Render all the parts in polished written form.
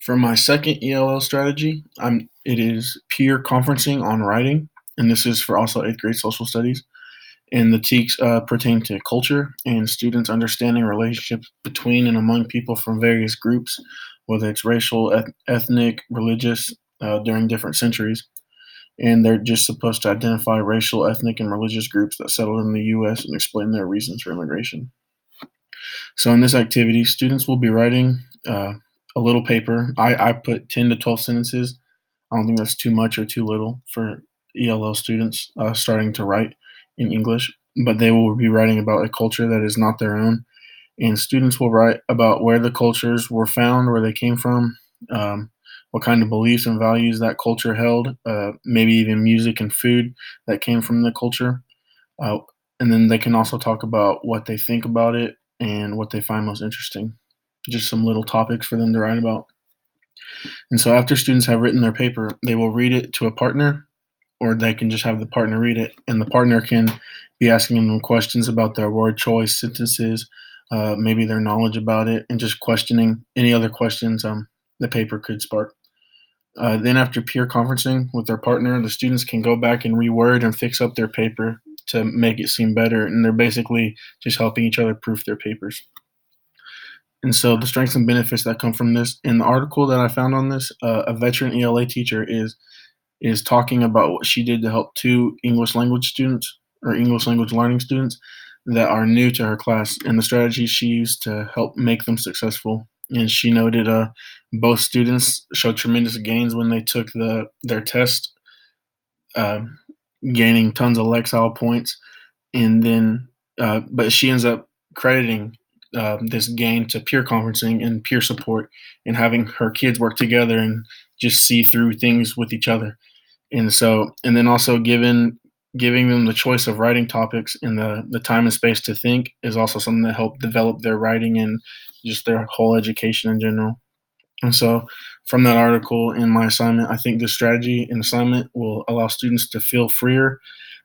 For my second ELL strategy, it is peer conferencing on writing, and this is for also eighth grade social studies. And the TEKS pertain to culture and students understanding relationships between and among people from various groups, whether it's racial, ethnic, religious, during different centuries. And they're just supposed to identify racial, ethnic, and religious groups that settled in the U.S. and explain their reasons for immigration. So in this activity, students will be writing a little paper. I put 10 to 12 sentences. I don't think that's too much or too little for ELL students starting to write in English, but they will be writing about a culture that is not their own. And students will write about where the cultures were found, where they came from, what kind of beliefs and values that culture held, maybe even music and food that came from the culture. Uh, and then they can also talk about what they think about it and what they find most interesting. Just some little topics for them to write about. And so after students have written their paper, they will read it to a partner, or they can just have the partner read it. And the partner can be asking them questions about their word choice, sentences, maybe their knowledge about it, and just questioning any other questions the paper could spark. Then, after peer conferencing with their partner, the students can go back and reword and fix up their paper to make it seem better. And they're basically just helping each other proof their papers. And so, the strengths and benefits that come from this in the article that I found on this, a veteran ELA teacher is talking about what she did to help two English language students or English language learning students that are new to her class and the strategies she used to help make them successful. And she noted both students showed tremendous gains when they took their test, uh, gaining tons of Lexile points. And then, but she ends up crediting this gain to peer conferencing and peer support and having her kids work together and just see through things with each other. And so, and then also giving them the choice of writing topics and the time and space to think is also something that helped develop their writing and just their whole education in general. And so, from that article in my assignment, I think this strategy and assignment will allow students to feel freer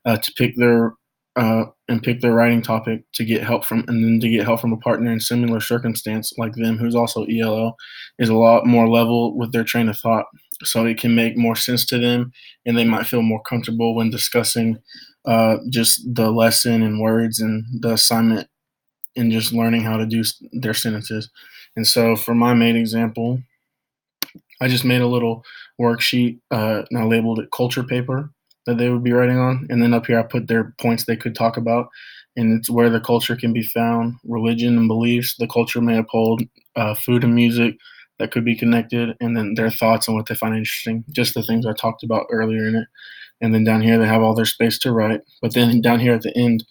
to pick their writing topic to get help from, and then to get help from a partner in similar circumstance like them, who's also ELL, is a lot more level with their train of thought. So it can make more sense to them, and they might feel more comfortable when discussing just the lesson and words and the assignment and just learning how to do their sentences. And so, for my main example, I just made a little worksheet, and I labeled it culture paper that they would be writing on. And then up here, I put their points they could talk about. And it's where the culture can be found, religion and beliefs the culture may uphold, food and music that could be connected, and then their thoughts on what they find interesting, just the things I talked about earlier in it. And then down here, they have all their space to write. But then down here at the end,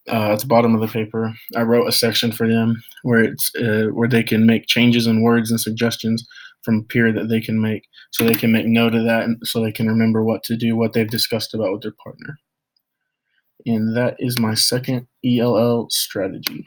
at the bottom of the paper, I wrote a section for them where it's where they can make changes in words and suggestions from peer that they can make, so they can make note of that, and so they can remember what to do, what they've discussed about with their partner. And that is my second ELL strategy.